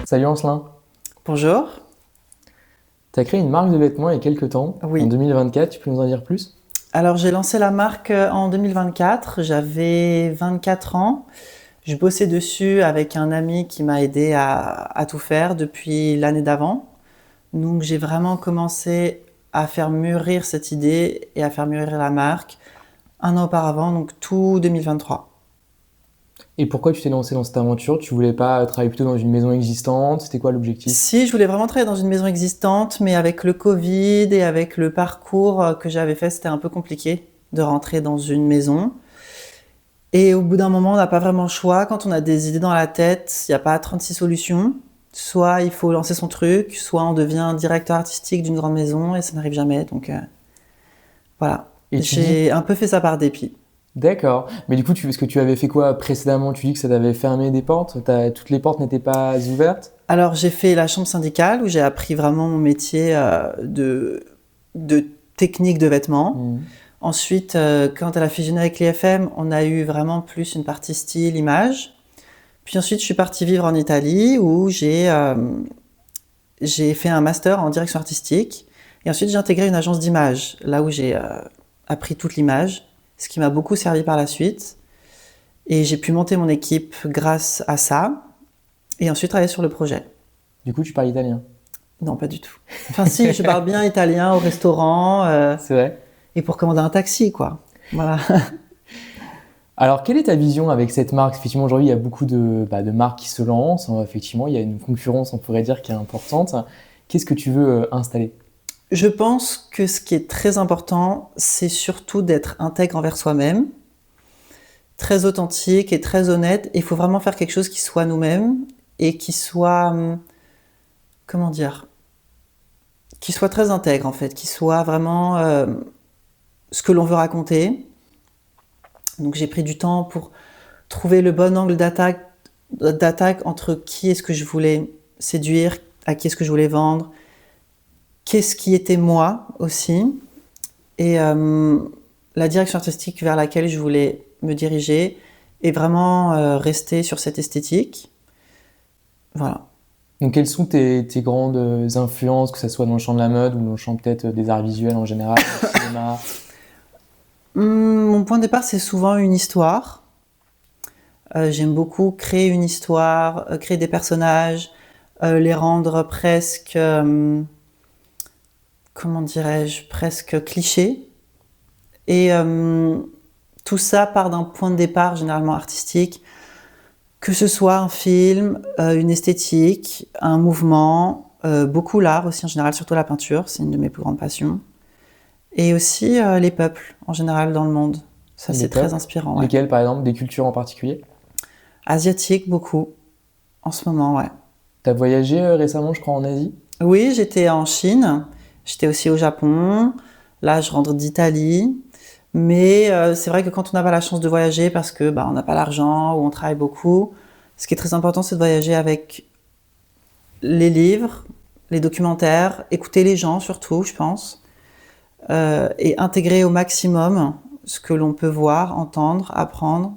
Salut Ancelin, Bonjour. tu as créé une marque de vêtements il y a quelques temps, en Oui. 2024, tu peux nous en dire plus? Alors j'ai lancé la marque en 2024. J'avais 24 ans. Je bossais dessus avec un ami qui m'a aidé à tout faire depuis l'année d'avant. Donc j'ai vraiment commencé à faire mûrir cette idée et à faire mûrir la marque un an auparavant, donc tout 2023. Et pourquoi tu t'es lancé dans cette aventure? Tu voulais pas travailler plutôt dans une maison existante? C'était quoi l'objectif? Si, je voulais vraiment travailler dans une maison existante, mais avec le Covid et avec le parcours que j'avais fait, c'était un peu compliqué de rentrer dans une maison. Et au bout d'un moment, on n'a pas vraiment le choix. Quand on a des idées dans la tête, il n'y a pas 36 solutions. Soit il faut lancer son truc, soit on devient directeur artistique d'une grande maison et ça n'arrive jamais. Donc voilà. Et tu dis, J'ai un peu fait ça par dépit. d'accord, mais du coup, parce que tu avais fait quoi précédemment? Tu dis que ça t'avait fermé des portes, toutes les portes n'étaient pas ouvertes? Alors j'ai fait la chambre syndicale où j'ai appris vraiment mon métier de technique de vêtements. Mhm. Ensuite, quand elle a fusionné avec l'IFM, on a eu vraiment plus une partie style, image. Puis ensuite, je suis partie vivre en Italie où j'ai fait un master en direction artistique. Et ensuite, j'ai intégré une agence d'image, là où j'ai appris toute l'image, ce qui m'a beaucoup servi par la suite. Et j'ai pu monter mon équipe grâce à ça. Et ensuite, travailler sur le projet. Du coup, tu parles italien. Non, pas du tout. Enfin, si, je parle bien italien au restaurant C'est vrai. et pour commander un taxi, quoi. Voilà. Alors, quelle est ta vision avec cette marque? Effectivement, aujourd'hui, il y a beaucoup de marques qui se lancent. Effectivement, il y a une concurrence, on pourrait dire, qui est importante. Qu'est-ce que tu veux installer? Je pense que ce qui est très important, c'est surtout d'être intègre envers soi-même, très authentique et très honnête. Il faut vraiment faire quelque chose qui soit nous-mêmes et qui soit, comment dire, qui soit très intègre en fait, qui soit vraiment ce que l'on veut raconter. Donc j'ai pris du temps pour trouver le bon angle d'attaque entre qui est-ce que je voulais séduire, à qui est-ce que je voulais vendre, qu'est-ce qui était moi aussi, et la direction artistique vers laquelle je voulais me diriger et vraiment rester sur cette esthétique. Voilà. Donc, quelles sont tes grandes influences, que ce soit dans le champ de la mode ou dans le champ peut-être des arts visuels en général, du cinéma? Mon point de départ, c'est souvent une histoire. J'aime beaucoup créer une histoire, créer des personnages, les rendre presque, comment dirais-je, presque clichés. Et tout ça part d'un point de départ généralement artistique, que ce soit un film, une esthétique, un mouvement, beaucoup l'art aussi en général, surtout la peinture, c'est une de mes plus grandes passions. Et aussi les peuples en général dans le monde. Ça Les c'est très peuples? inspirant, ouais. Lesquels, par exemple, des cultures en particulier? Asiatique beaucoup, en ce moment, ouais. Tu as voyagé récemment, je crois, en Asie? Oui, j'étais en Chine, j'étais aussi au Japon, là je rentre d'Italie. Mais c'est vrai que quand on n'a pas la chance de voyager parce que on n'a pas l'argent ou on travaille beaucoup, ce qui est très important, c'est de voyager avec les livres, les documentaires, écouter les gens surtout, je pense, et intégrer au maximum ce que l'on peut voir, entendre, apprendre.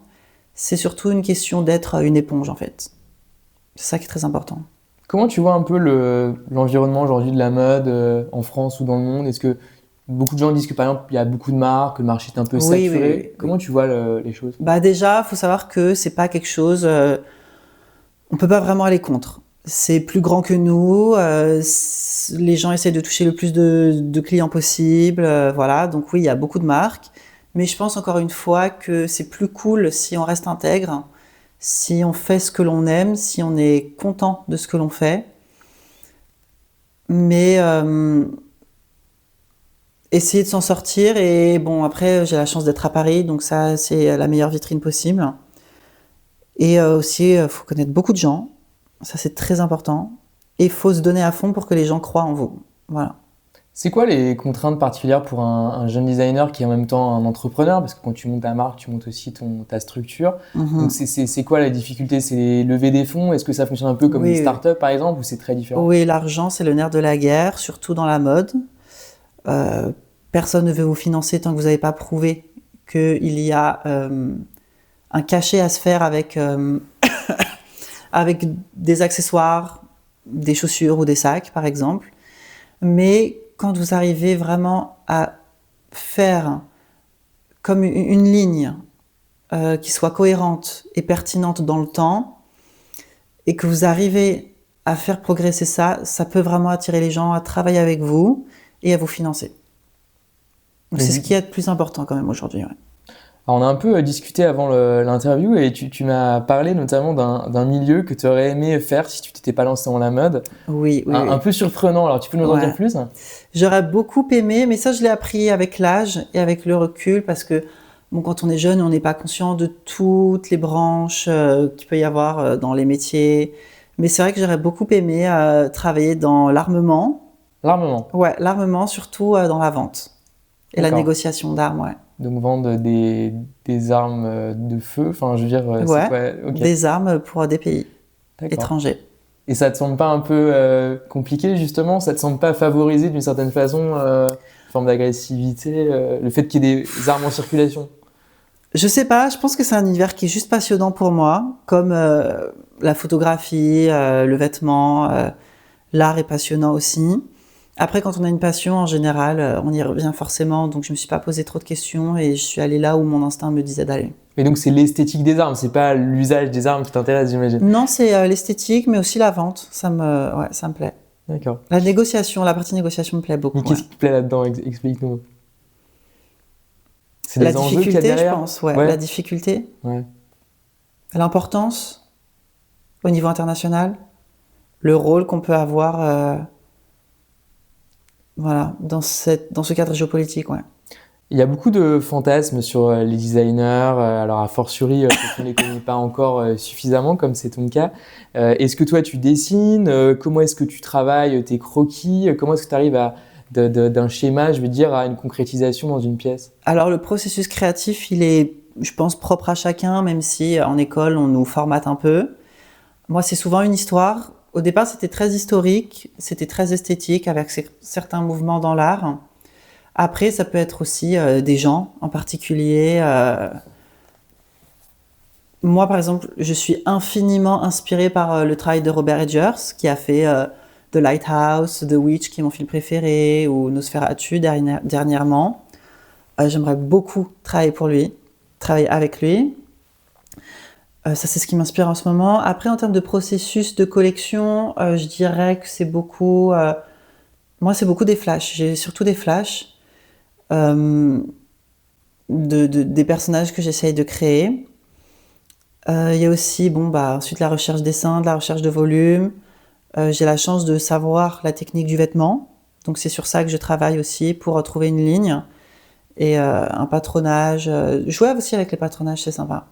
C'est surtout une question d'être une éponge en fait. C'est ça qui est très important. Comment tu vois un peu l'environnement aujourd'hui de la mode en France ou dans le monde? Est-ce que beaucoup de gens disent que, par exemple, il y a beaucoup de marques, que le marché est un peu Oui, oui, saturé? oui, Comment oui. tu vois les choses? Bah déjà, faut savoir que c'est pas quelque chose. On peut pas vraiment aller contre. C'est plus grand que nous. Les gens essaient de toucher le plus de clients possible. Voilà. Donc oui, il y a beaucoup de marques. Mais je pense encore une fois que c'est plus cool si on reste intègre, si on fait ce que l'on aime, si on est content de ce que l'on fait. Mais essayer de s'en sortir. Et bon, après, j'ai la chance d'être à Paris, donc ça, c'est la meilleure vitrine possible. Et aussi, il faut connaître beaucoup de gens. Ça, c'est très important. Et il faut se donner à fond pour que les gens croient en vous. Voilà. C'est quoi les contraintes particulières pour un jeune designer qui est en même temps un entrepreneur? Parce que quand tu montes ta marque, tu montes aussi ta structure. Donc, Mhm. c'est quoi la difficulté? C'est lever des fonds? Est-ce que ça fonctionne un peu comme une Oui, oui. start-up, par exemple, ou c'est très différent? Oui, l'argent, c'est le nerf de la guerre, surtout dans la mode. Euh, Personne ne veut vous financer tant que vous n'avez pas prouvé qu'il y a un cachet à se faire avec des accessoires, des chaussures ou des sacs, par exemple. Mais quand vous arrivez vraiment à faire comme une ligne qui soit cohérente et pertinente dans le temps, et que vous arrivez à faire progresser ça, ça peut vraiment attirer les gens à travailler avec vous et à vous financer. Donc c'est ce qui est le plus important quand même aujourd'hui. Ouais. Alors, on a un peu discuté avant l'interview et tu m'as parlé notamment d'un milieu que tu aurais aimé faire si tu t'étais pas lancé dans la mode. Oui. Un peu surprenant, alors tu peux nous en dire plus? J'aurais beaucoup aimé, mais ça je l'ai appris avec l'âge et avec le recul parce que bon, quand on est jeune, on n'est pas conscient de toutes les branches qu'il peut y avoir dans les métiers. Mais c'est vrai que j'aurais beaucoup aimé travailler dans l'armement. L'armement? Ouais, l'armement, surtout dans la vente et la négociation d'armes, ouais. Donc vendre des armes de feu, enfin je veux dire, c'est quoi? Des armes pour des pays étrangers. Et ça te semble pas un peu compliqué justement? Ça te semble pas favoriser d'une certaine façon une forme d'agressivité, le fait qu'il y ait des armes en circulation? Je sais pas, je pense que c'est un univers qui est juste passionnant pour moi, comme la photographie, le vêtement, l'art est passionnant aussi. Après, quand on a une passion, en général, on y revient forcément, donc je me suis pas posé trop de questions et je suis allée là où mon instinct me disait d'aller. Mais donc c'est l'esthétique des armes, c'est pas l'usage des armes qui t'intéresse, j'imagine? Non, c'est l'esthétique, mais aussi la vente, ça me plaît. D'accord. La négociation, la partie négociation me plaît beaucoup. Mais qu'est-ce qui te plaît là-dedans? Explique-nous. C'est la les enjeux qu'il y a difficulté, derrière? je pense, la difficulté, l'importance au niveau international, le rôle qu'on peut avoir dans ce cadre géopolitique. Ouais. Il y a beaucoup de fantasmes sur les designers, alors a fortiori que tu ne les connais pas encore suffisamment, comme c'est ton cas. Est-ce que toi tu dessines? Comment est-ce que tu travailles tes croquis? Comment est-ce que tu arrives d'un schéma, je veux dire, à une concrétisation dans une pièce? Alors le processus créatif, il est, je pense, propre à chacun, même si en école on nous formate un peu. Moi, c'est souvent une histoire. Au départ, c'était très historique, c'était très esthétique, avec certains mouvements dans l'art. Après, ça peut être aussi des gens en particulier. Moi, par exemple, je suis infiniment inspirée par le travail de Robert Edgers, qui a fait The Lighthouse, The Witch, qui est mon film préféré, ou Nosferatu dernièrement. J'aimerais beaucoup travailler avec lui. Ça, c'est ce qui m'inspire en ce moment. Après, en termes de processus de collection, je dirais que c'est beaucoup... moi, c'est beaucoup des flashs. J'ai surtout des flashs des personnages que j'essaye de créer. Il y a aussi, ensuite la recherche dessin, de la recherche de volume. J'ai la chance de savoir la technique du vêtement. Donc, c'est sur ça que je travaille aussi pour trouver une ligne. Et un patronage. Jouer aussi avec les patronages, c'est sympa.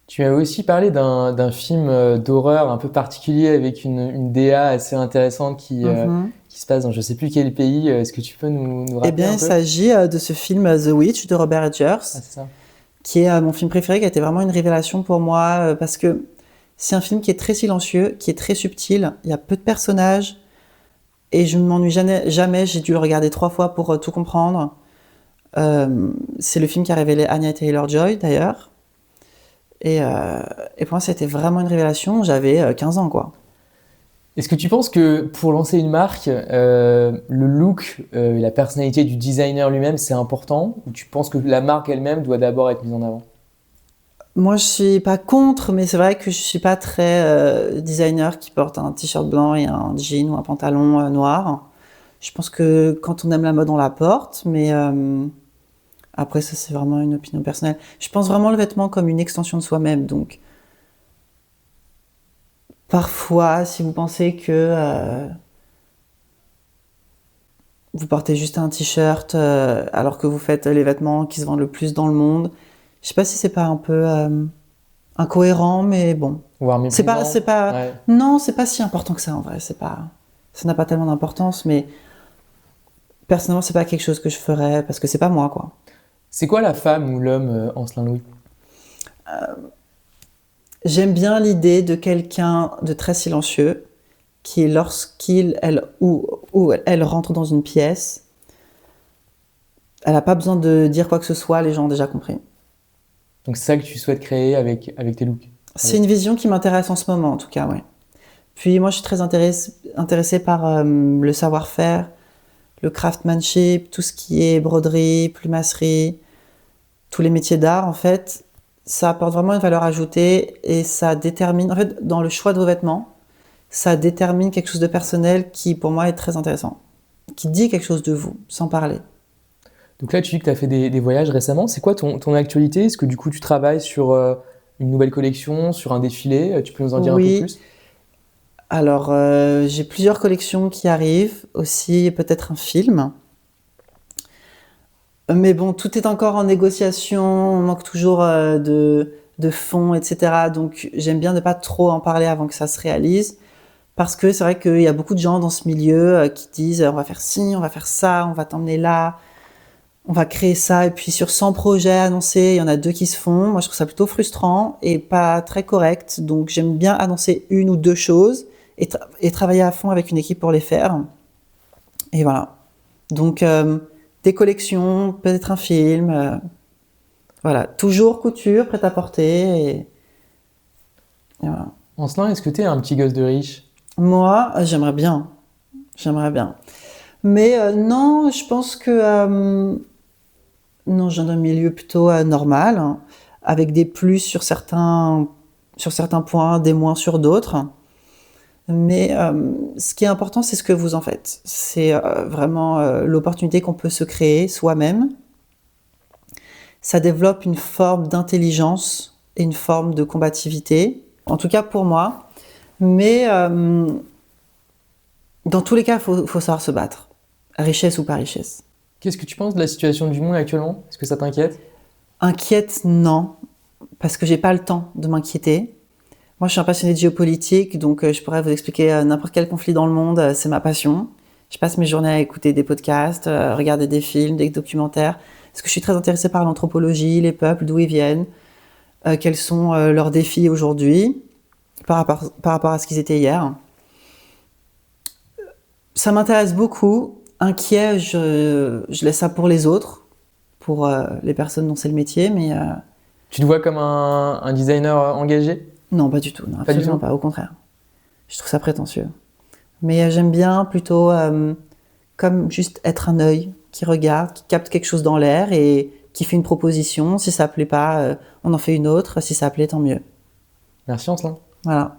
Tu as aussi parlé d'un film d'horreur un peu particulier avec une DA assez intéressante qui se passe dans je ne sais plus quel pays. Est-ce que tu peux nous rappeler Eh bien, un il peu? s'agit de ce film The Witch de Robert Edgers, c'est ça. qui est mon film préféré, qui a été vraiment une révélation pour moi, parce que c'est un film qui est très silencieux, qui est très subtil, il y a peu de personnages, et je ne m'ennuie jamais, j'ai dû le regarder 3 fois pour tout comprendre. C'est le film qui a révélé Anya Taylor-Joy, d'ailleurs. Et pour moi, c'était vraiment une révélation. J'avais 15 ans, quoi. Est-ce que tu penses que pour lancer une marque, le look et la personnalité du designer lui-même, c'est important? Ou tu penses que la marque elle-même doit d'abord être mise en avant? Moi, je suis pas contre, mais c'est vrai que je suis pas très designer qui porte un t-shirt blanc et un jean ou un pantalon noir. Je pense que quand on aime la mode, on la porte, mais après, ça, c'est vraiment une opinion personnelle. Je pense vraiment le vêtement comme une extension de soi-même. Donc, parfois, si vous pensez que vous portez juste un t-shirt alors que vous faites les vêtements qui se vendent le plus dans le monde, je sais pas si c'est pas un peu incohérent, mais bon. Voire méprisant. Non, c'est pas si important que ça en vrai. Ça n'a pas tellement d'importance, mais personnellement, c'est pas quelque chose que je ferais parce que c'est pas moi, quoi. C'est quoi la femme ou l'homme Ancelin Louis? J'aime bien l'idée de quelqu'un de très silencieux qui, lorsqu'il ou elle rentre dans une pièce, elle n'a pas besoin de dire quoi que ce soit, les gens ont déjà compris. Donc c'est ça que tu souhaites créer avec tes looks? C'est une vision qui m'intéresse en ce moment, en tout cas, ouais. Puis moi, je suis très intéressée par le savoir-faire, le craftsmanship, tout ce qui est broderie, plumasserie, tous les métiers d'art, en fait. Ça apporte vraiment une valeur ajoutée et ça détermine, en fait, dans le choix de vos vêtements, ça détermine quelque chose de personnel qui, pour moi, est très intéressant, qui dit quelque chose de vous, sans parler. Donc là, tu dis que tu as fait des voyages récemment. C'est quoi ton actualité? Est-ce que du coup, tu travailles sur une nouvelle collection, sur un défilé? Tu peux nous en dire un peu Oui, plus? alors j'ai plusieurs collections qui arrivent, aussi peut-être un film. Mais bon, tout est encore en négociation, on manque toujours de fonds, etc. Donc j'aime bien ne pas trop en parler avant que ça se réalise. Parce que c'est vrai qu'il y a beaucoup de gens dans ce milieu qui disent on va faire ci, on va faire ça, on va t'emmener là, on va créer ça. Et puis sur 100 projets annoncés, il y en a 2 qui se font. Moi, je trouve ça plutôt frustrant et pas très correct. Donc j'aime bien annoncer 1 ou 2 choses et travailler à fond avec une équipe pour les faire. Et voilà. Donc des collections, peut-être un film. Voilà. Toujours couture, prêt-à-porter. Et voilà. Ancelin, est-ce que tu es un petit gosse de riche? Moi, j'aimerais bien. J'aimerais bien. Mais non, je pense que non, je viens d'un milieu plutôt normal, hein, avec des plus sur certains points, des moins sur d'autres. Mais ce qui est important, c'est ce que vous en faites. C'est vraiment l'opportunité qu'on peut se créer soi-même. Ça développe une forme d'intelligence et une forme de combativité, en tout cas pour moi. Mais dans tous les cas, faut savoir se battre, richesse ou pas richesse. Qu'est-ce que tu penses de la situation du monde actuellement? Est-ce que ça t'inquiète? Inquiète, non, parce que j'ai pas le temps de m'inquiéter. Moi, je suis un passionné de géopolitique, donc je pourrais vous expliquer n'importe quel conflit dans le monde, c'est ma passion. Je passe mes journées à écouter des podcasts, regarder des films, des documentaires, parce que je suis très intéressée par l'anthropologie, les peuples, d'où ils viennent, quels sont leurs défis aujourd'hui par rapport à ce qu'ils étaient hier. Ça m'intéresse beaucoup. Inquiet, je laisse ça pour les autres, pour les personnes dont c'est le métier, mais Tu te vois comme un designer engagé? non, pas du tout, non, Pas du absolument tout? pas, au contraire. Je trouve ça prétentieux. Mais j'aime bien plutôt comme juste être un œil qui regarde, qui capte quelque chose dans l'air et qui fait une proposition. Si ça plaît pas, on en fait une autre. Si ça plaît, tant mieux. Merci Ancelin. Voilà.